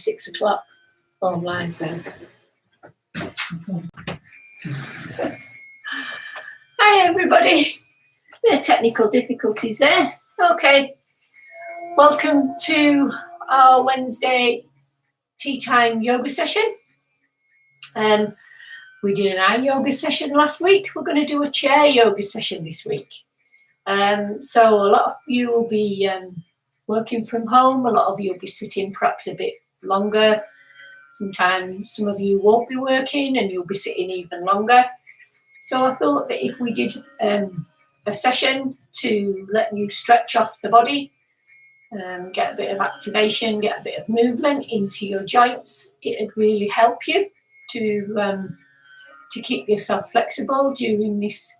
6 o'clock. Oh, I'm live then. Hi everybody. There are technical difficulties there. Okay. Welcome to our Wednesday tea time yoga session. We did an eye yoga session last week. We're going to do a chair yoga session this week. So a lot of you will be working from home. A lot of you will be sitting perhaps a bit longer. Sometimes some of you won't be working and you'll be sitting even longer. So I thought that if we did a session to let you stretch off the body, get a bit of activation, get a bit of movement into your joints, it would really help you to keep yourself flexible during this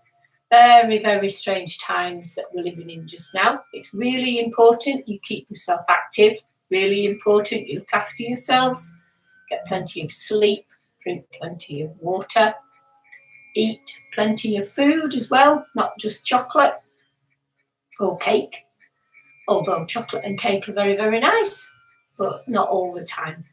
very, very strange times that we're living in just now. It's really important you keep yourself active, really important you look after yourselves, get plenty of sleep, drink plenty of water, eat plenty of food as well, not just chocolate or cake, although chocolate and cake are very, very nice, but not all the time.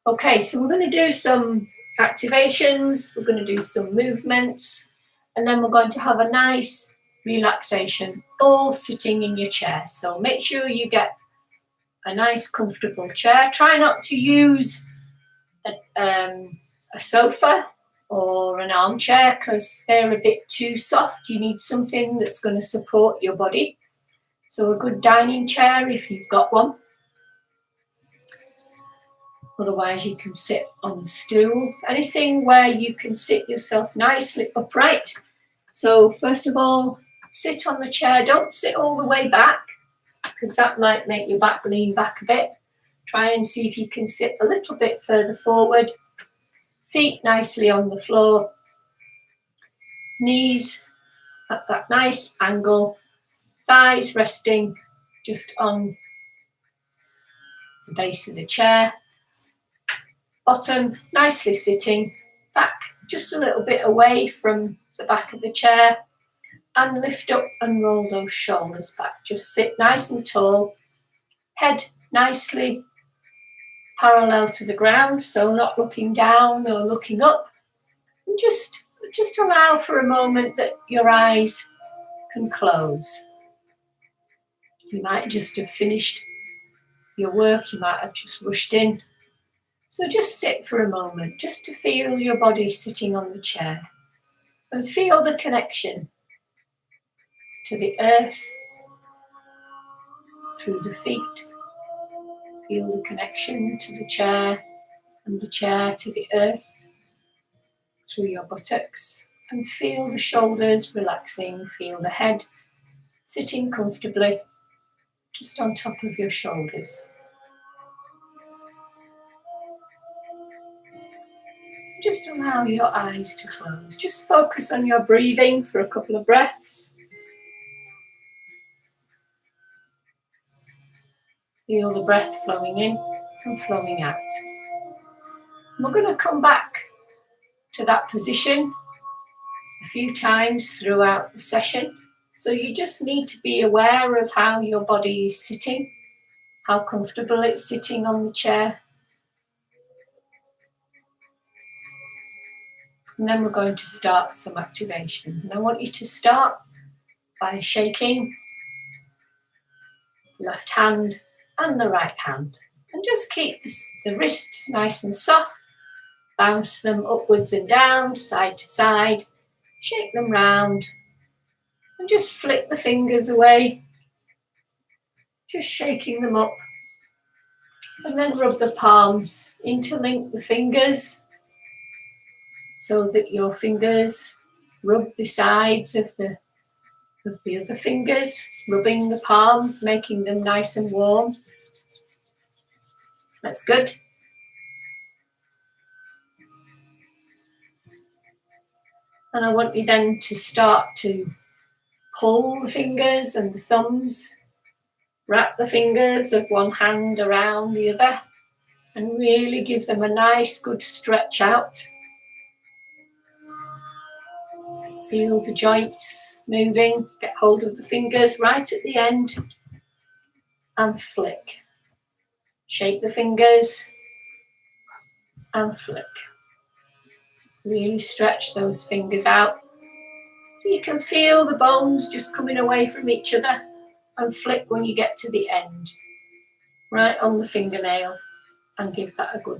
Okay, so we're going to do some activations, we're going to do some movements, and then we're going to have a nice relaxation, all sitting in your chair. So make sure you get a nice comfortable chair. Try not to use a sofa or an armchair because they're a bit too soft. You need something that's going to support your body. So a good dining chair if you've got one. Otherwise you can sit on a stool. Anything where you can sit yourself nicely upright. So first of all, sit on the chair. Don't sit all the way back because that might make your back lean back a bit. Try and see if you can sit a little bit further forward. Feet nicely on the floor. Knees at that nice angle. Thighs resting just on the base of the chair. Bottom nicely sitting, back just a little bit away from the back of the chair, and lift up and roll those shoulders back. Just sit nice and tall, head nicely parallel to the ground, so not looking down or looking up. And just allow for a moment that your eyes can close. You might just have finished your work, you might have just rushed in. So just sit for a moment, just to feel your body sitting on the chair and feel the connection to the earth through the feet. Feel the connection to the chair and the chair to the earth through your buttocks, and feel the shoulders relaxing, feel the head sitting comfortably just on top of your shoulders. Just allow your eyes to close. Just focus on your breathing for a couple of breaths. Feel the breath flowing in and flowing out. And we're going to come back to that position a few times throughout the session. So you just need to be aware of how your body is sitting, how comfortable it's sitting on the chair. And then we're going to start some activation. And I want you to start by shaking the left hand and the right hand. And just keep the wrists nice and soft. Bounce them upwards and down, side to side. Shake them round. And just flick the fingers away. Just shaking them up. And then rub the palms. Interlink the fingers, so that your fingers rub the sides of the other fingers, rubbing the palms, making them nice and warm. That's good. And I want you then to start to pull the fingers and the thumbs, wrap the fingers of one hand around the other, and really give them a nice good stretch out. Feel the joints moving, get hold of the fingers right at the end and flick. Shake the fingers, and flick. Really stretch those fingers out so you can feel the bones just coming away from each other, and flick when you get to the end, right on the fingernail, and give that a good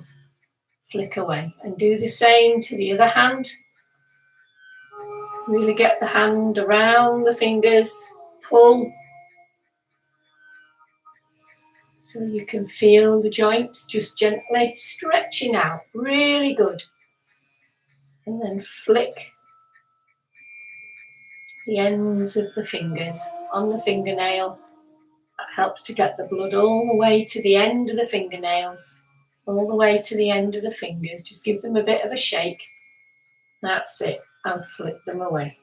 flick away. And do the same to the other hand. Really get the hand around the fingers, pull, so you can feel the joints just gently stretching out. Really good. And then flick the ends of the fingers on the fingernail. That helps to get the blood all the way to the end of the fingernails, all the way to the end of the fingers. Just give them a bit of a shake. That's it. And flick them away.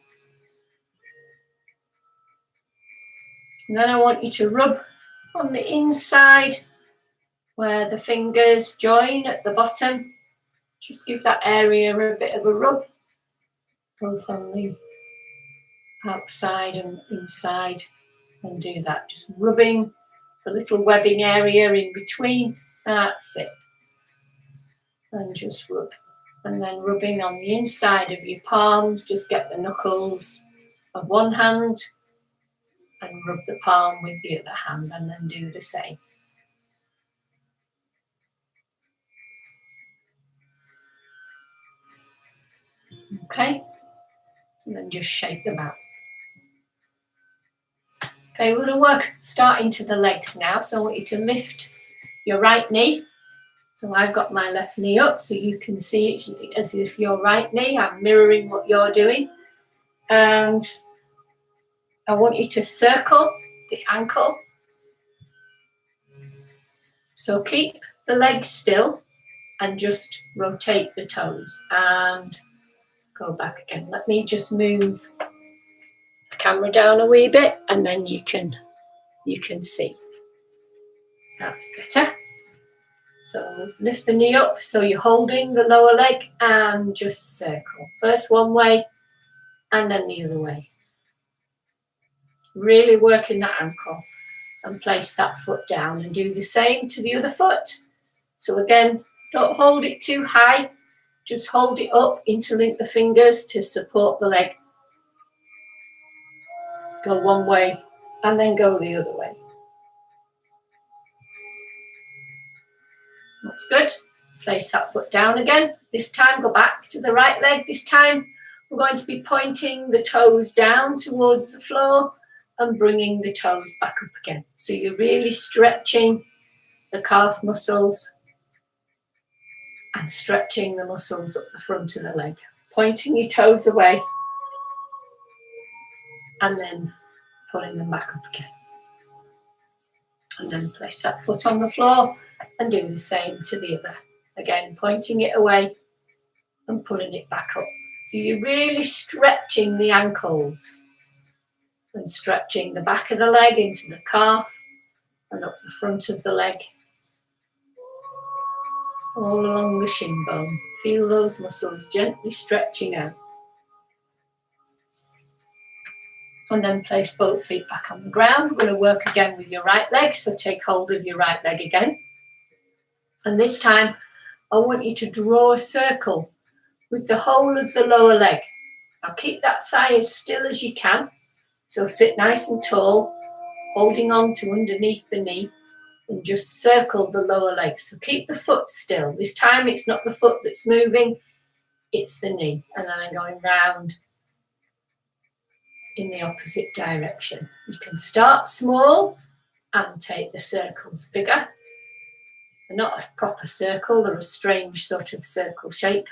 And then I want you to rub on the inside where the fingers join at the bottom. Just give that area a bit of a rub, both on the outside and inside, and do that. Just rubbing the little webbing area in between. That's it. And just rub. And then rubbing on the inside of your palms. Just get the knuckles of one hand and rub the palm with the other hand, and then do the same. Okay, and then just shake them out. Okay, we're going to work starting to the legs now. So I want you to lift your right knee. So I've got my left knee up, so you can see it as if your right knee. I'm mirroring what you're doing. And I want you to circle the ankle. So keep the legs still and just rotate the toes and go back again. Let me just move the camera down a wee bit, and then you can see. That's better. So lift the knee up, so you're holding the lower leg and just circle. First one way and then the other way. Really working that ankle, and place that foot down and do the same to the other foot. So again, don't hold it too high, just hold it up, interlink the fingers to support the leg. Go one way and then go the other way. That's good. Place that foot down again. This time go back to the right leg. This time we're going to be pointing the toes down towards the floor and bringing the toes back up again. So you're really stretching the calf muscles and stretching the muscles up the front of the leg. Pointing your toes away and then pulling them back up again. And then place that foot on the floor and do the same to the other. Again, pointing it away and pulling it back up. So you're really stretching the ankles and stretching the back of the leg into the calf and up the front of the leg, all along the shin bone. Feel those muscles gently stretching out. And then place both feet back on the ground. We're going to work again with your right leg, so take hold of your right leg again. And this time, I want you to draw a circle with the whole of the lower leg. Now keep that thigh as still as you can. So sit nice and tall, holding on to underneath the knee, and just circle the lower leg. So keep the foot still. This time it's not the foot that's moving, it's the knee. And then I'm going round in the opposite direction. You can start small and take the circles bigger. They're not a proper circle, they're a strange sort of circle shape.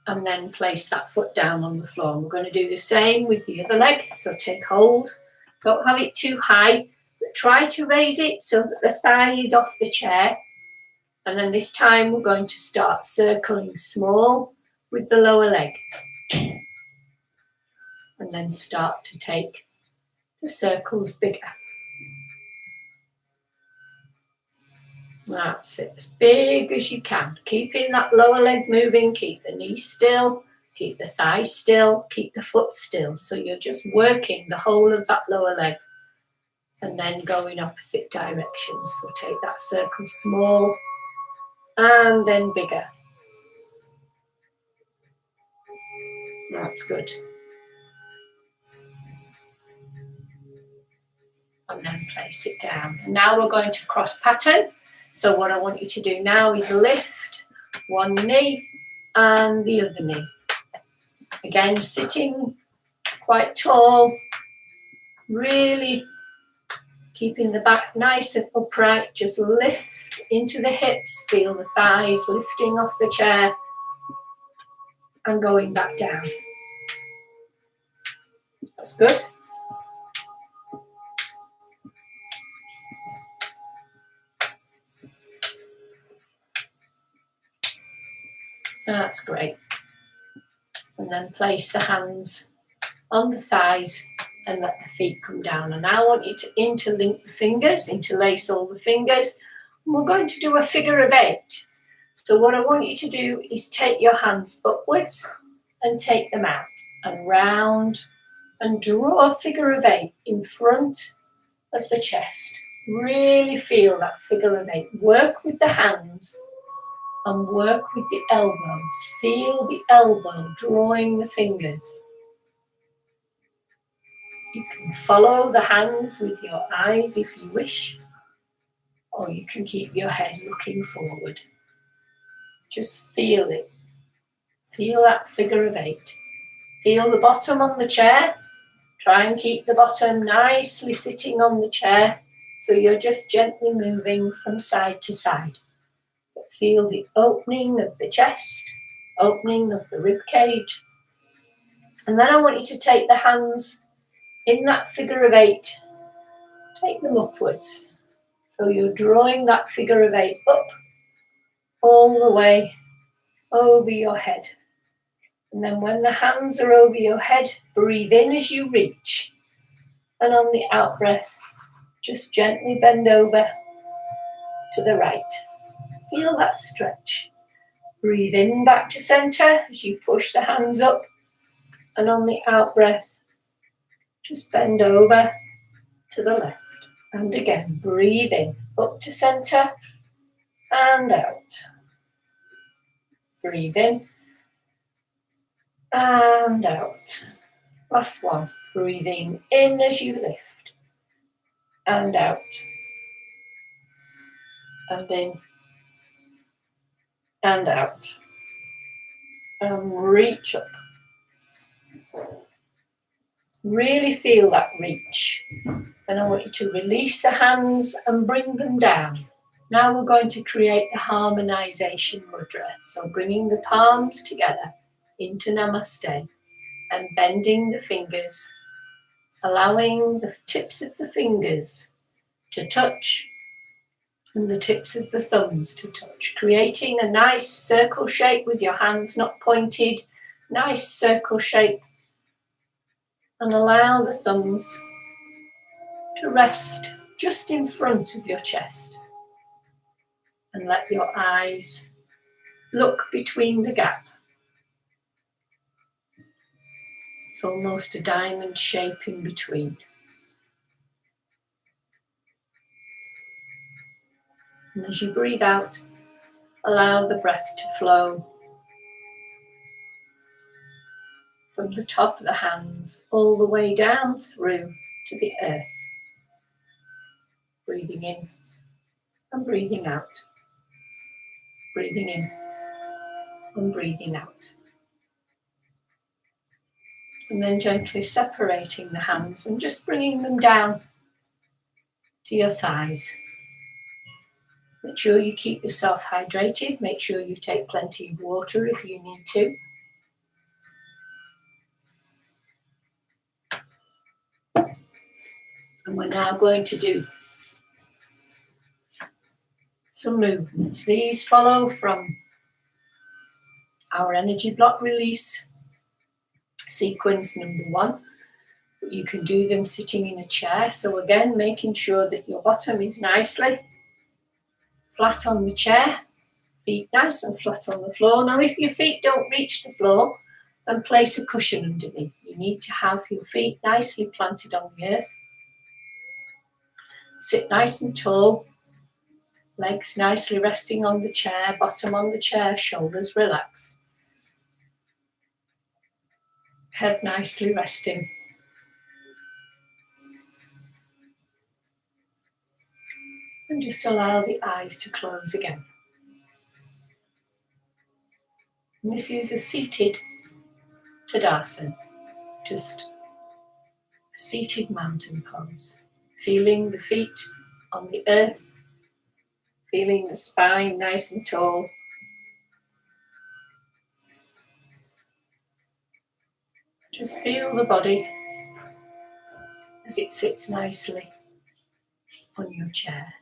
And then place that foot down on the floor. And we're going to do the same with the other leg. So take hold. Don't have it too high, but try to raise it so that the thigh is off the chair. And then this time we're going to start circling small with the lower leg. And then start to take the circles bigger. That's it, as big as you can. Keeping that lower leg moving, keep the knee still, keep the thigh still, keep the foot still. So you're just working the whole of that lower leg. and then go in opposite directions. So take that circle small and then bigger. That's good. And then place it down. Now we're going to cross pattern. So what I want you to do now is lift one knee and the other knee. Again, sitting quite tall, really keeping the back nice and upright. Just lift into the hips, feel the thighs lifting off the chair and going back down. That's good. That's great. And then place the hands on the thighs and let the feet come down. And now I want you to interlink the fingers, interlace all the fingers. And we're going to do a figure of 8. So what I want you to do is take your hands upwards and take them out and round and draw a figure of 8 in front of the chest. Really feel that figure of 8. Work with the hands and work with the elbows. Feel the elbow drawing the fingers. You can follow the hands with your eyes if you wish, or you can keep your head looking forward. Just feel it. Feel that figure of 8. Feel the bottom on the chair. Try and keep the bottom nicely sitting on the chair, so you're just gently moving from side to side. But feel the opening of the chest, opening of the rib cage. And then I want you to take the hands in that figure of 8, take them upwards. So you're drawing that figure of 8 up all the way over your head. And then when the hands are over your head, breathe in as you reach. And on the out breath, just gently bend over to the right. Feel that stretch. Breathe in back to center as you push the hands up. And on the out breath, just bend over to the left. And again, breathe in, up to center and out. Breathe in and out. Last one. Breathing in as you lift and out. And in and out. And reach up. Really feel that reach. And I want you to release the hands and bring them down. Now we're going to create the harmonization mudra. So bringing the palms together into Namaste and bending the fingers, allowing the tips of the fingers to touch and the tips of the thumbs to touch, creating a nice circle shape with your hands not pointed, nice circle shape, and allow the thumbs to rest just in front of your chest. And let your eyes look between the gap. It's almost a diamond shape in between. And as you breathe out, allow the breath to flow from the top of the hands all the way down through to the earth. Breathing in and breathing out. Breathing in and breathing out. And then gently separating the hands and just bringing them down to your thighs. Make sure you keep yourself hydrated. Make sure you take plenty of water if you need to. And we're now going to do some movements. These follow from our energy block release sequence number 1. But you can do them sitting in a chair. So again, making sure that your bottom is nicely flat on the chair, feet nice and flat on the floor. Now if your feet don't reach the floor, then place a cushion underneath. You need to have your feet nicely planted on the earth. Sit nice and tall, legs nicely resting on the chair, bottom on the chair, shoulders relaxed. Head nicely resting. And just allow the eyes to close again. And this is a seated Tadasana, just a seated mountain pose. Feeling the feet on the earth, feeling the spine nice and tall. Just feel the body as it sits nicely on your chair.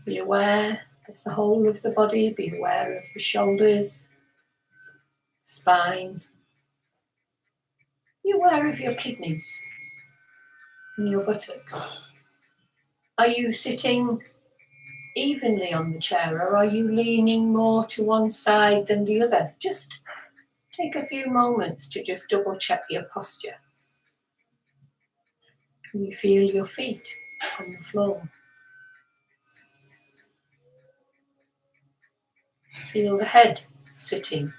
Be aware of the whole of the body, be aware of the shoulders, spine. Be aware of your kidneys and your buttocks. Are you sitting evenly on the chair, or are you leaning more to one side than the other? Just take a few moments to just double check your posture. Can you feel your feet on the floor? Feel the head sitting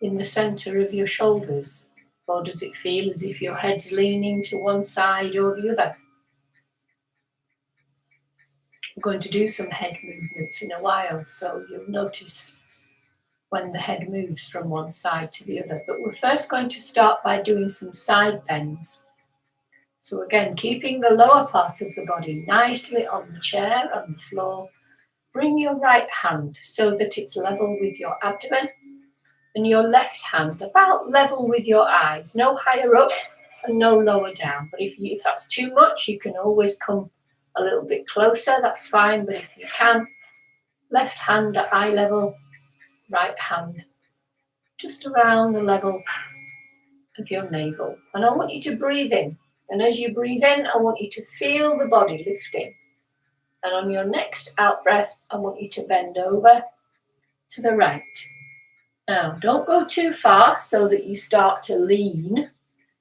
in the centre of your shoulders, or does it feel as if your head's leaning to one side or the other? We're going to do some head movements in a while, so you'll notice when the head moves from one side to the other. But we're first going to start by doing some side bends. So again, keeping the lower part of the body nicely on the chair, on the floor. Bring your right hand so that it's level with your abdomen, and your left hand about level with your eyes. No higher up and no lower down. But if that's too much, you can always come a little bit closer, that's fine. But if you can, left hand at eye level, right hand just around the level of your navel. And I want you to breathe in. And as you breathe in, I want you to feel the body lifting. And on your next out breath, I want you to bend over to the right. Now, don't go too far so that you start to lean.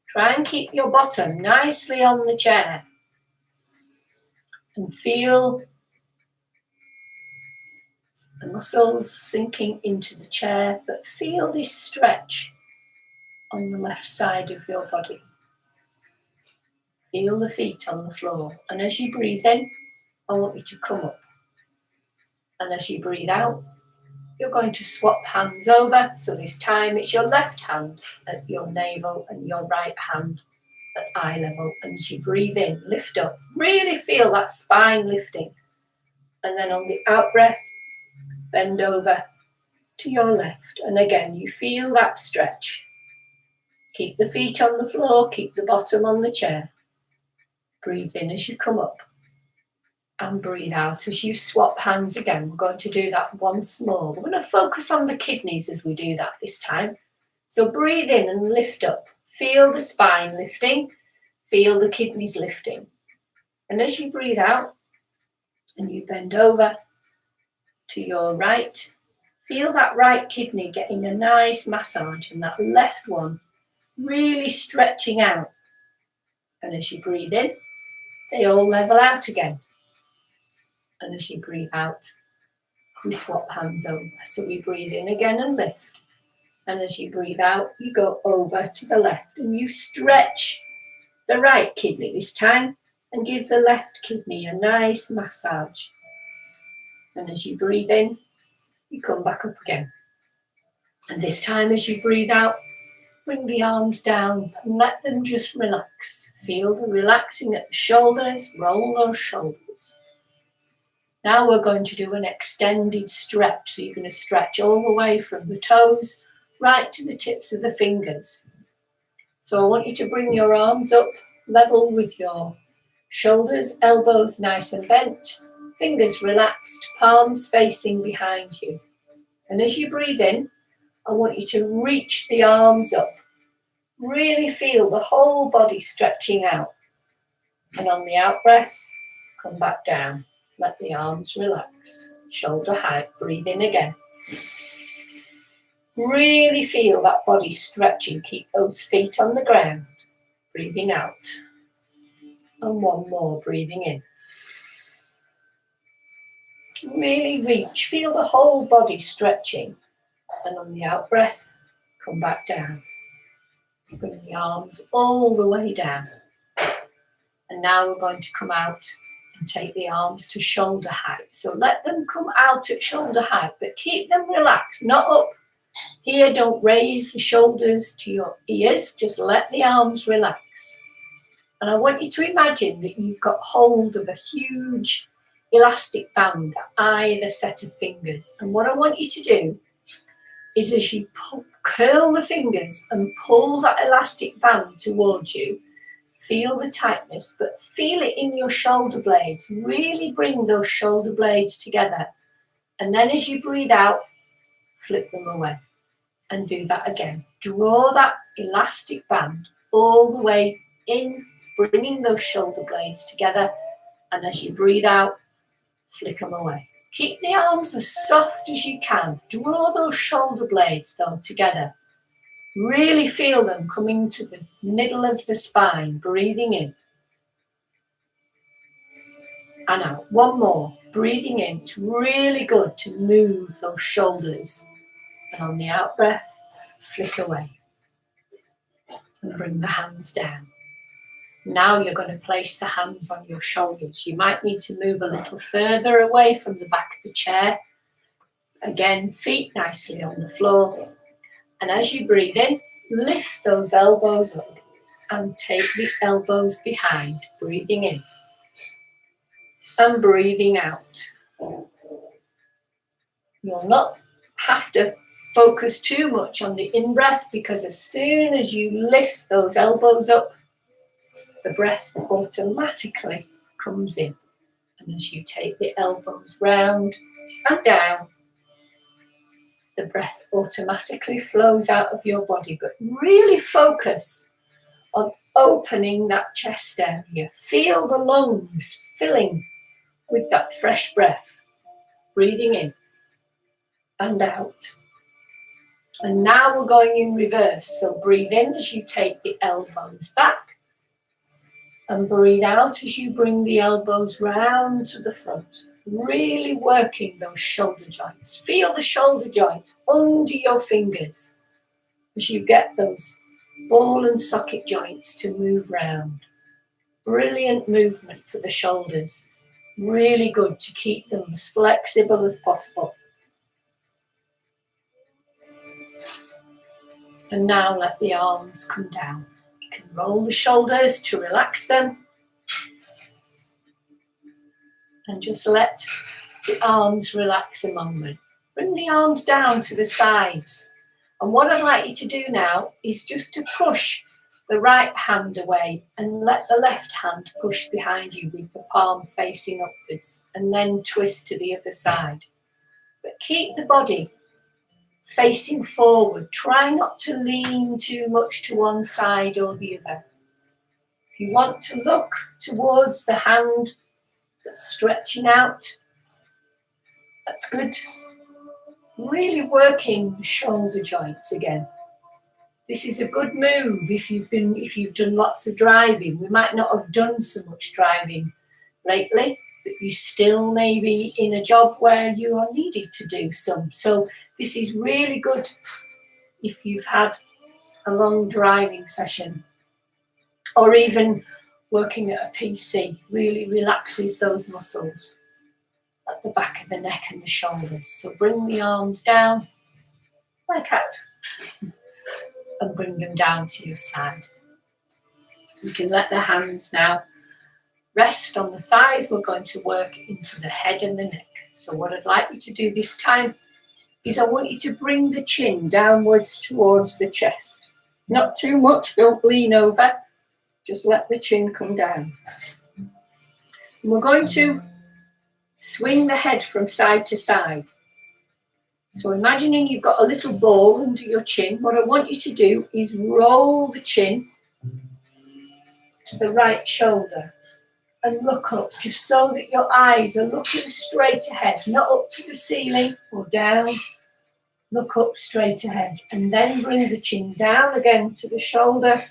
Try and keep your bottom nicely on the chair. And feel the muscles sinking into the chair, but feel this stretch on the left side of your body. Feel the feet on the floor. And as you breathe in, I want you to come up. And as you breathe out, you're going to swap hands over. So this time it's your left hand at your navel and your right hand at eye level. And as you breathe in, lift up. Really feel that spine lifting. And then on the out breath, bend over to your left. And again, you feel that stretch. Keep the feet on the floor, keep the bottom on the chair. Breathe in as you come up. And breathe out as you swap hands again. We're going to do that once more. We're going to focus on the kidneys as we do that this time. So breathe in and lift up. Feel the spine lifting. Feel the kidneys lifting. And as you breathe out and you bend over to your right, feel that right kidney getting a nice massage and that left one really stretching out. And as you breathe in, they all level out again. And as you breathe out, we swap hands over. So we breathe in again and lift. And as you breathe out, you go over to the left and you stretch the right kidney this time and give the left kidney a nice massage. And as you breathe in, you come back up again. And this time as you breathe out, bring the arms down and let them just relax. Feel the relaxing at the shoulders, roll those shoulders. Now we're going to do an extended stretch. So you're going to stretch all the way from the toes right to the tips of the fingers. So I want you to bring your arms up level with your shoulders, elbows nice and bent, fingers relaxed, palms facing behind you. And as you breathe in, I want you to reach the arms up. Really feel the whole body stretching out. And on the out breath, come back down. Let the arms relax. Shoulder height. Breathe in again. Really feel that body stretching. Keep those feet on the ground. Breathing out. And one more, breathing in. Really reach. Feel the whole body stretching. And on the out breath, come back down. Bring the arms all the way down. And now we're going to come out and take the arms to shoulder height. So let them come out at shoulder height, but keep them relaxed, not up. Here, don't raise the shoulders to your ears, just let the arms relax. And I want you to imagine that you've got hold of a huge elastic band at either set of fingers. And what I want you to do is as you curl the fingers and pull that elastic band towards you, feel the tightness, but feel it in your shoulder blades. Really bring those shoulder blades together. And then as you breathe out, flip them away. And do that again. Draw that elastic band all the way in, bringing those shoulder blades together. And as you breathe out, flick them away. Keep the arms as soft as you can. Draw those shoulder blades though together. Really feel them coming to the middle of the spine. Breathing in. And out. One more. Breathing in. It's really good to move those shoulders. And on the out breath, flick away. And bring the hands down. Now you're going to place the hands on your shoulders. You might need to move a little further away from the back of the chair. Again, feet nicely on the floor. And as you breathe in, lift those elbows up and take the elbows behind. Breathing in. And breathing out. You'll not have to focus too much on the in-breath because as soon as you lift those elbows up, the breath automatically comes in. And as you take the elbows round and down, the breath automatically flows out of your body. But really focus on opening that chest area. Feel the lungs filling with that fresh breath. Breathing in and out. And now we're going in reverse. So breathe in as you take the elbows back. And breathe out as you bring the elbows round to the front. Really working those shoulder joints. Feel the shoulder joints under your fingers as you get those ball and socket joints to move round. Brilliant movement for the shoulders. Really good to keep them as flexible as possible. And now let the arms come down. You can roll the shoulders to relax them. And just let the arms relax a moment. Bring the arms down to the sides. And what I'd like you to do now is just to push the right hand away and let the left hand push behind you with the palm facing upwards and then twist to the other side. But keep the body facing forward. Try not to lean too much to one side or the other. If you want to look towards the hand that's stretching out, that's good. Really working the shoulder joints again. This is a good move if you've done lots of driving. We might not have done so much driving lately, but you still may be in a job where you are needed to do some. So this is really good if you've had a long driving session or even working at a PC. Really relaxes those muscles at the back of the neck and the shoulders. So bring the arms down like that and bring them down to your side. You can let the hands now rest on the thighs. We're going to work into the head and the neck. So what I'd like you to do this time is I want you to bring the chin downwards towards the chest. Not too much, don't lean over. Just let the chin come down. And we're going to swing the head from side to side. So imagining you've got a little ball under your chin, what I want you to do is roll the chin to the right shoulder and look up, just so that your eyes are looking straight ahead, not up to the ceiling or down. Look up straight ahead and then bring the chin down again to the shoulder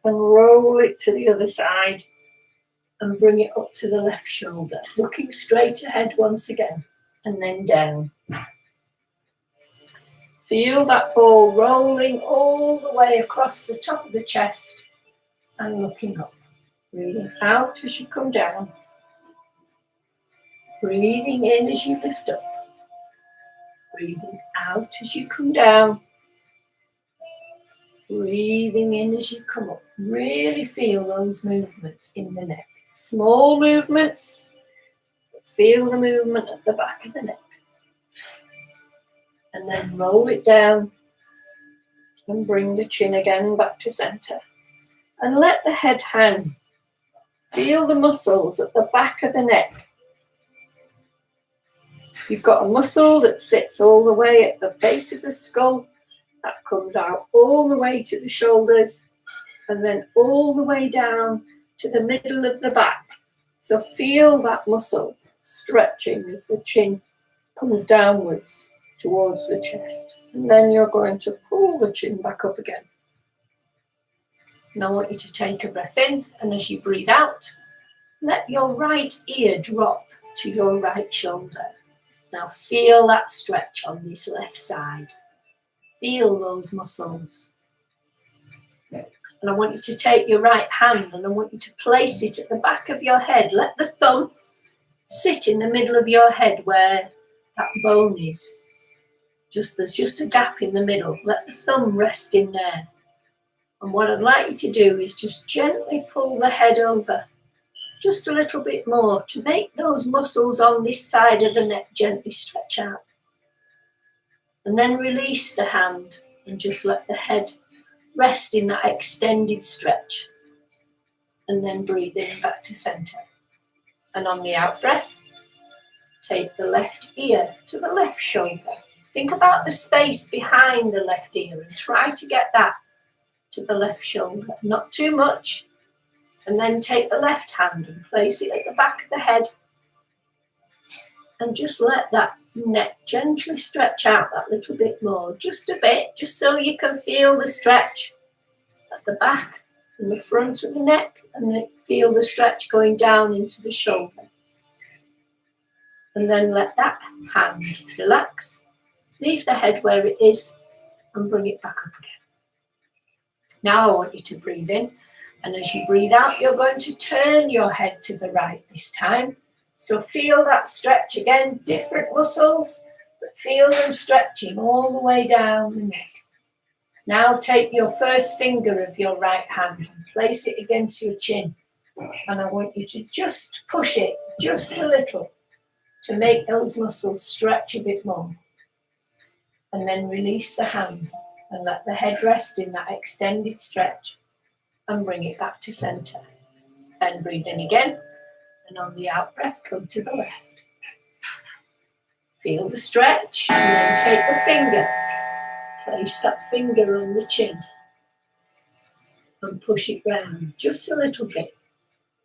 and roll it to the other side and bring it up to the left shoulder. Looking straight ahead once again and then down. Feel that ball rolling all the way across the top of the chest and looking up. Breathing out as you come down. Breathing in as you lift up. Breathing out as you come down. Breathing in as you come up. Really feel those movements in the neck. Small movements, but feel the movement at the back of the neck. And then roll it down and bring the chin again back to center. And let the head hang. Feel the muscles at the back of the neck. You've got a muscle that sits all the way at the base of the skull. That comes out all the way to the shoulders and then all the way down to the middle of the back. So feel that muscle stretching as the chin comes downwards towards the chest. And then you're going to pull the chin back up again. And I want you to take a breath in, and as you breathe out, let your right ear drop to your right shoulder. Now feel that stretch on this left side. Feel those muscles. And I want you to take your right hand and I want you to place it at the back of your head. Let the thumb sit in the middle of your head where that bone is. There's just a gap in the middle. Let the thumb rest in there. And what I'd like you to do is just gently pull the head over just a little bit more to make those muscles on this side of the neck gently stretch out. And then release the hand and just let the head rest in that extended stretch. And then breathe in back to center. And on the out breath, take the left ear to the left shoulder. Think about the space behind the left ear and try to get that to the left shoulder. Not too much. And then take the left hand and place it at the back of the head. And just let that neck gently stretch out that little bit more. Just a bit, just so you can feel the stretch at the back and the front of the neck. And then feel the stretch going down into the shoulder. And then let that hand relax. Leave the head where it is and bring it back up again. Now I want you to breathe in. And as you breathe out, you're going to turn your head to the right this time. So feel that stretch again, different muscles, but feel them stretching all the way down the neck. Now take your first finger of your right hand and place it against your chin. And I want you to just push it just a little to make those muscles stretch a bit more. And then release the hand and let the head rest in that extended stretch. And bring it back to center. And breathe in again. And on the out breath, come to the left. Feel the stretch. And then take the finger. Place that finger on the chin. And push it round just a little bit.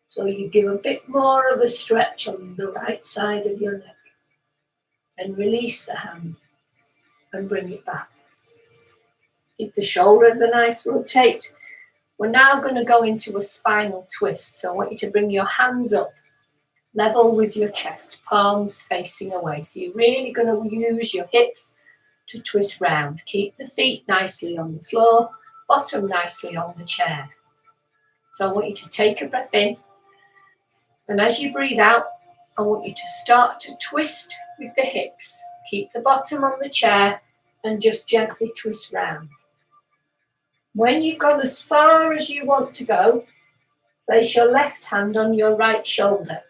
So you give a bit more of a stretch on the right side of your neck. And release the hand. And bring it back. Give the shoulders a nice rotate. We're now going to go into a spinal twist. So I want you to bring your hands up, level with your chest, palms facing away. So you're really going to use your hips to twist round. Keep the feet nicely on the floor, bottom nicely on the chair. So I want you to take a breath in. And as you breathe out, I want you to start to twist with the hips. Keep the bottom on the chair and just gently twist round. When you've gone as far as you want to go, place your left hand on your right shoulder.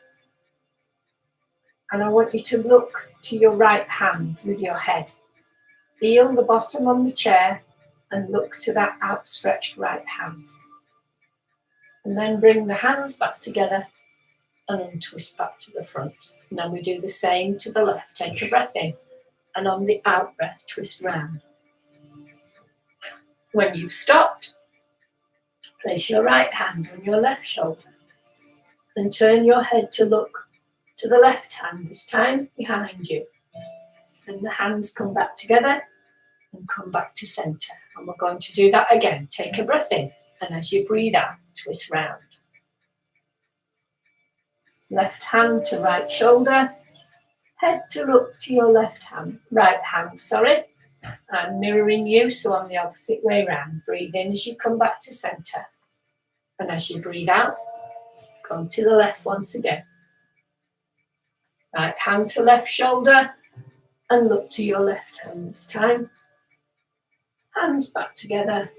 And I want you to look to your right hand with your head. Feel the bottom on the chair and look to that outstretched right hand. And then bring the hands back together and untwist back to the front. And then we do the same to the left. Take a breath in and on the out breath, twist round. When you've stopped, place your right hand on your left shoulder and turn your head to look to the left hand, this time behind you. And the hands come back together and come back to centre. And we're going to do that again. Take a breath in, and as you breathe out, twist round. Left hand to right shoulder, head to look to your right hand, I'm mirroring you, so I'm the opposite way round. Breathe in as you come back to centre. And as you breathe out, come to the left once again. Right hand to left shoulder, and look to your left hand this time. Hands back together,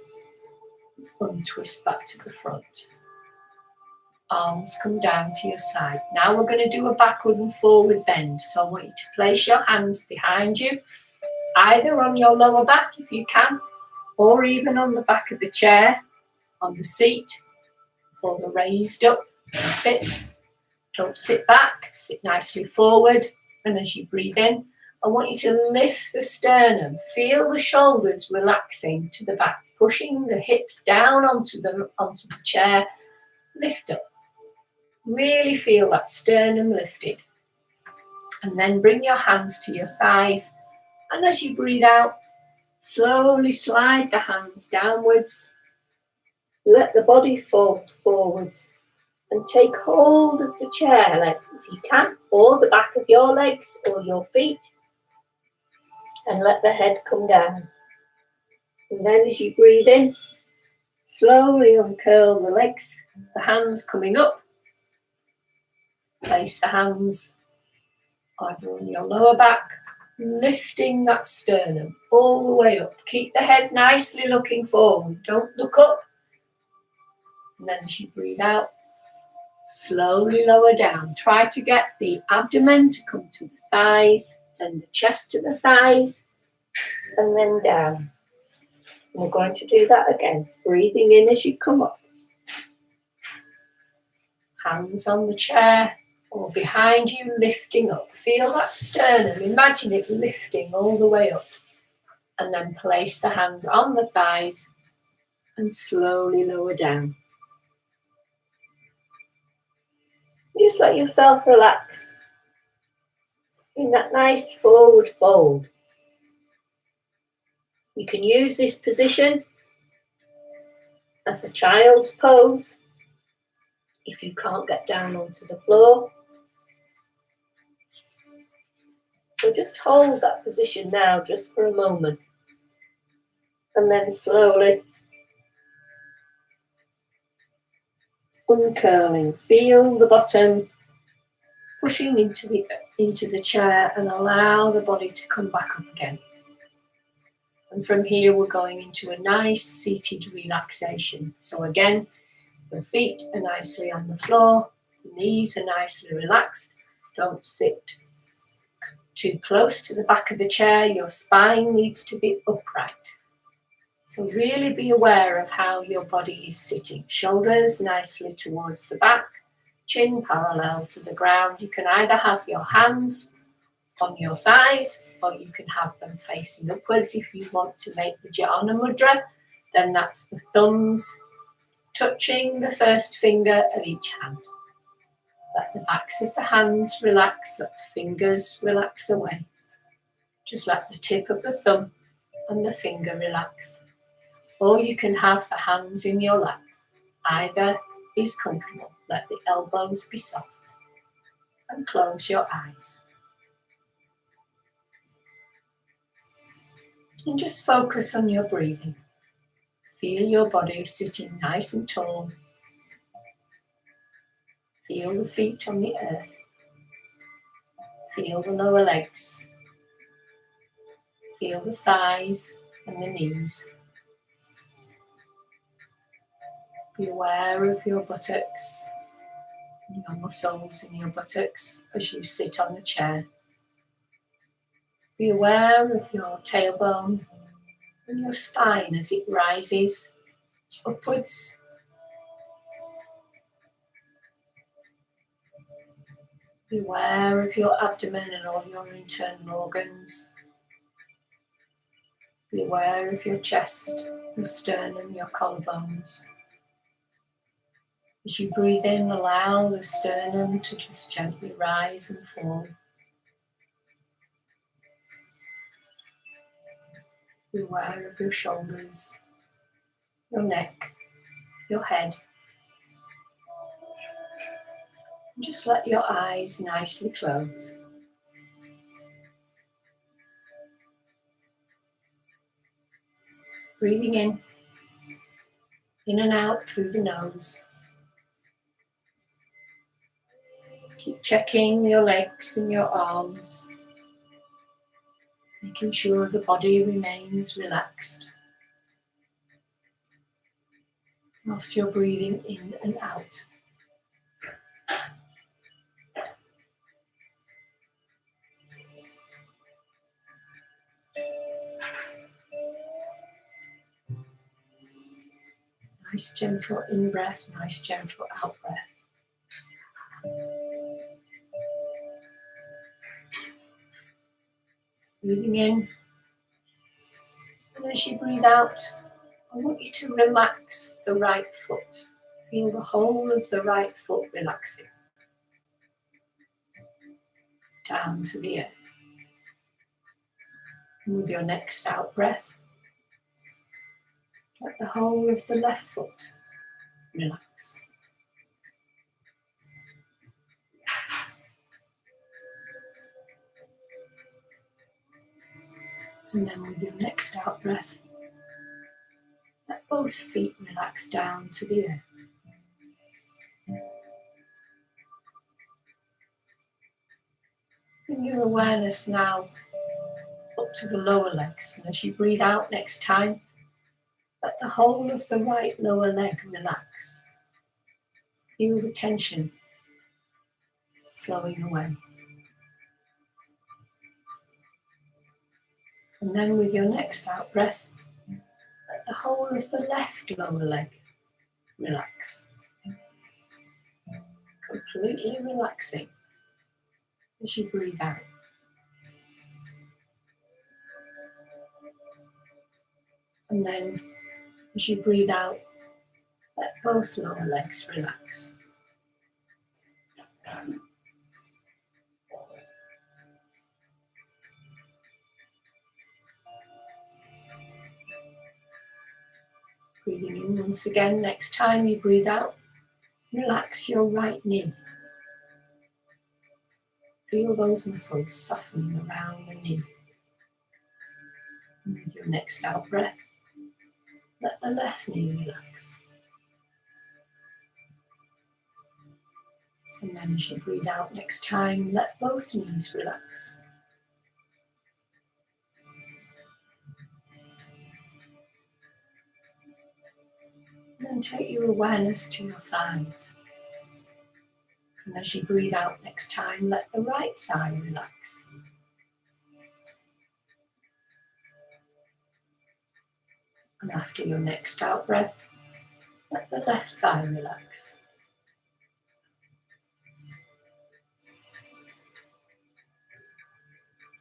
untwist back to the front. Arms come down to your side. Now we're going to do a backward and forward bend. So I want you to place your hands behind you, either on your lower back if you can, or even on the back of the chair, on the seat, or the raised up bit. Don't sit back, sit nicely forward. And as you breathe in, I want you to lift the sternum. Feel the shoulders relaxing to the back, pushing the hips down onto the chair. Lift up. Really feel that sternum lifted. And then bring your hands to your thighs. And as you breathe out, slowly slide the hands downwards. Let the body fold forwards. And take hold of the chair leg if you can, or the back of your legs or your feet. And let the head come down. And then as you breathe in, slowly uncurl the legs, the hands coming up. Place the hands either on your lower back, lifting that sternum all the way up. Keep the head nicely looking forward. Don't look up. And then as you breathe out, slowly lower down. Try to get the abdomen to come to the thighs and the chest to the thighs, and then down. And we're going to do that again. Breathing in as you come up. Hands on the chair or behind you, lifting up. Feel that sternum. Imagine it lifting all the way up. And then place the hands on the thighs and slowly lower down. Just let yourself relax in that nice forward fold. You can use this position as a child's pose if you can't get down onto the floor. So just hold that position now just for a moment. And then slowly uncurling. Feel the bottom pushing into the chair and allow the body to come back up again. And from here we're going into a nice seated relaxation. So again, the feet are nicely on the floor, the knees are nicely relaxed. Don't sit too close to the back of the chair. Your spine needs to be upright. So really be aware of how your body is sitting. Shoulders nicely towards the back, chin parallel to the ground. You can either have your hands on your thighs, or you can have them facing upwards. If you want to make the Jhana Mudra, then that's the thumbs touching the first finger of each hand. Let the backs of the hands relax, let the fingers relax away. Just let the tip of the thumb and the finger relax. Or you can have the hands in your lap. Either is comfortable. Let the elbows be soft. And close your eyes. And just focus on your breathing. Feel your body sitting nice and tall. Feel the feet on the earth. Feel the lower legs. Feel the thighs and the knees. Be aware of your buttocks and your muscles in your buttocks as you sit on the chair. Be aware of your tailbone and your spine as it rises upwards. Be aware of your abdomen and all your internal organs. Be aware of your chest, your sternum, your collarbones. As you breathe in, allow the sternum to just gently rise and fall. Be aware of your shoulders, your neck, your head. And just let your eyes nicely close. Breathing in and out through the nose. Keep checking your legs and your arms, making sure the body remains relaxed whilst you're breathing in and out. Nice gentle in-breath, nice gentle out-breath. Breathing in, and as you breathe out, I want you to relax the right foot. Feel the whole of the right foot relaxing down to the earth. And with your next out breath, let the whole of the left foot relax. And then with your next out breath, let both feet relax down to the earth. Bring your awareness now up to the lower legs, and as you breathe out next time, let the whole of the right lower leg relax. Feel the tension flowing away. And then with your next out breath, let the whole of the left lower leg relax. Completely relaxing as you breathe out. And then as you breathe out, let both lower legs relax. Breathing in once again, next time you breathe out, relax your right knee. Feel those muscles softening around the knee. And with your next out breath, let the left knee relax. And then as you breathe out next time, let both knees relax. Then take your awareness to your thighs. And as you breathe out next time, let the right thigh relax. And after your next out breath, let the left thigh relax.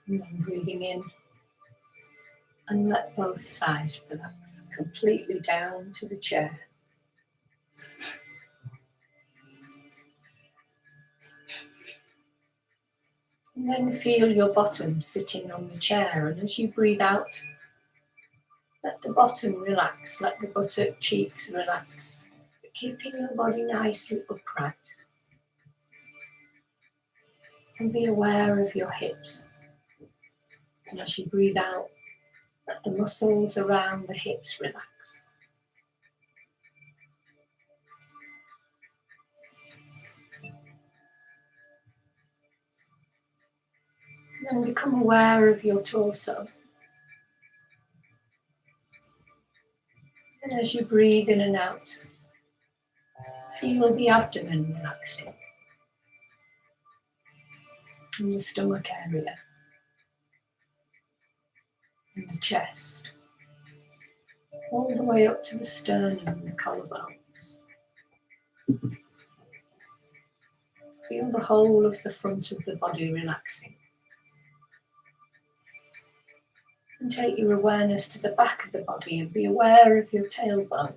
And then breathing in, and let both thighs relax completely down to the chair. And then feel your bottom sitting on the chair, and as you breathe out, let the bottom relax, let the buttock cheeks relax, but keeping your body nicely upright. And be aware of your hips. And as you breathe out, let the muscles around the hips relax. And then become aware of your torso. And as you breathe in and out, feel the abdomen relaxing. And the stomach area. And the chest. All the way up to the sternum and the collarbones. Feel the whole of the front of the body relaxing. And take your awareness to the back of the body and be aware of your tailbone.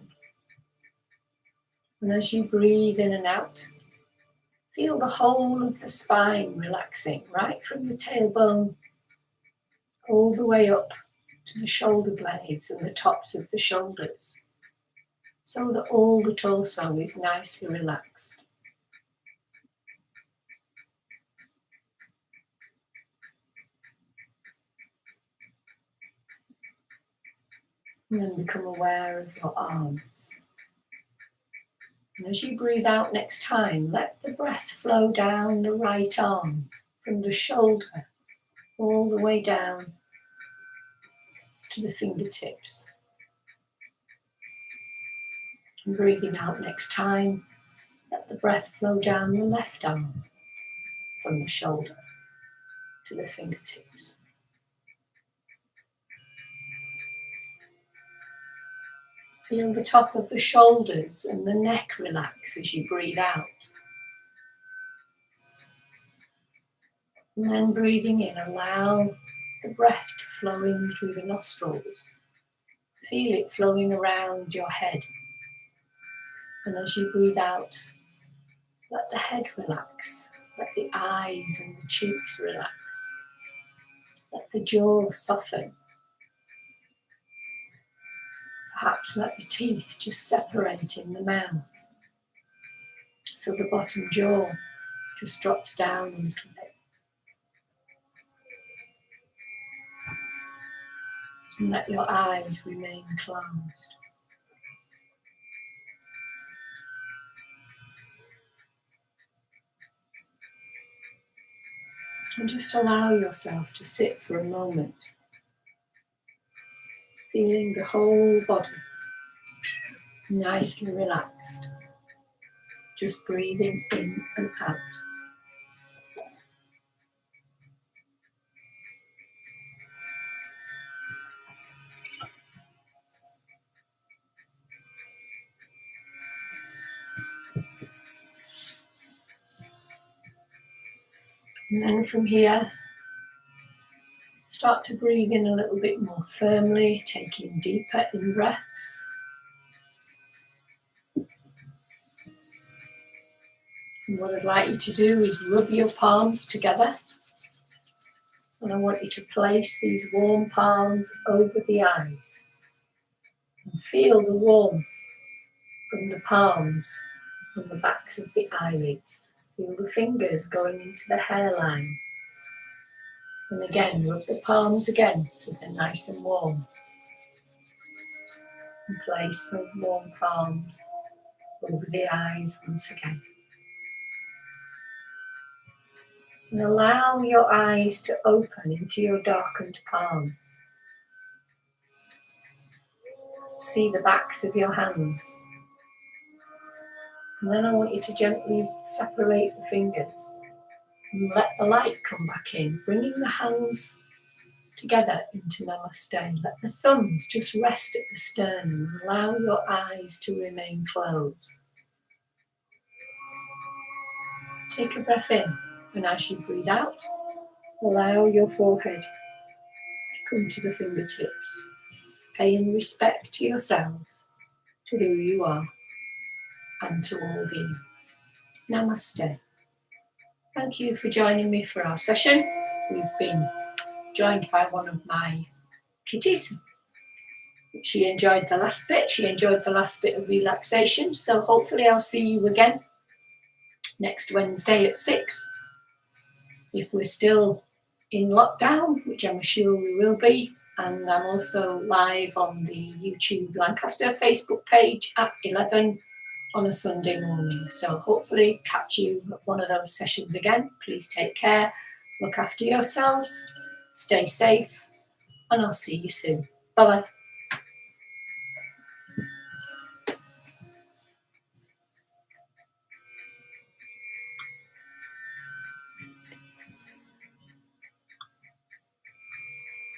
And as you breathe in and out, feel the whole of the spine relaxing, right from your tailbone all the way up to the shoulder blades and the tops of the shoulders, so that all the torso is nicely relaxed. And then become aware of your arms. And as you breathe out next time, let the breath flow down the right arm from the shoulder all the way down to the fingertips. And breathing out next time, let the breath flow down the left arm from the shoulder to the fingertips. Feel the top of the shoulders and the neck relax as you breathe out. And then breathing in, allow the breath to flow in through the nostrils. Feel it flowing around your head. And as you breathe out, let the head relax. Let the eyes and the cheeks relax. Let the jaw soften. Perhaps let the teeth just separate in the mouth, so the bottom jaw just drops down a little bit. And let your eyes remain closed. And just allow yourself to sit for a moment, feeling the whole body nicely relaxed, just breathing in and out. And then from here, start to breathe in a little bit more firmly, taking deeper in breaths. And what I'd like you to do is rub your palms together. And I want you to place these warm palms over the eyes. And feel the warmth from the palms on the backs of the eyelids. Feel the fingers going into the hairline. And again, rub the palms again so they're nice and warm. And place those warm palms over the eyes once again. And allow your eyes to open into your darkened palms. See the backs of your hands. And then I want you to gently separate the fingers and let the light come back in, bringing the hands together into Namaste. Let the thumbs just rest at the sternum and allow your eyes to remain closed. Take a breath in, and as you breathe out, allow your forehead to come to the fingertips, paying respect to yourselves, to who you are, and to all beings. Namaste. Thank you for joining me for our session. We've been joined by one of my kitties. She enjoyed the last bit. She enjoyed the last bit of relaxation. So hopefully I'll see you again next Wednesday at 6. If we're still in lockdown, which I'm sure we will be. And I'm also live on the YouTube Lancaster Facebook page at 11 on a Sunday morning. So hopefully catch you at one of those sessions again. Please take care, look after yourselves, stay safe, and I'll see you soon. Bye-bye.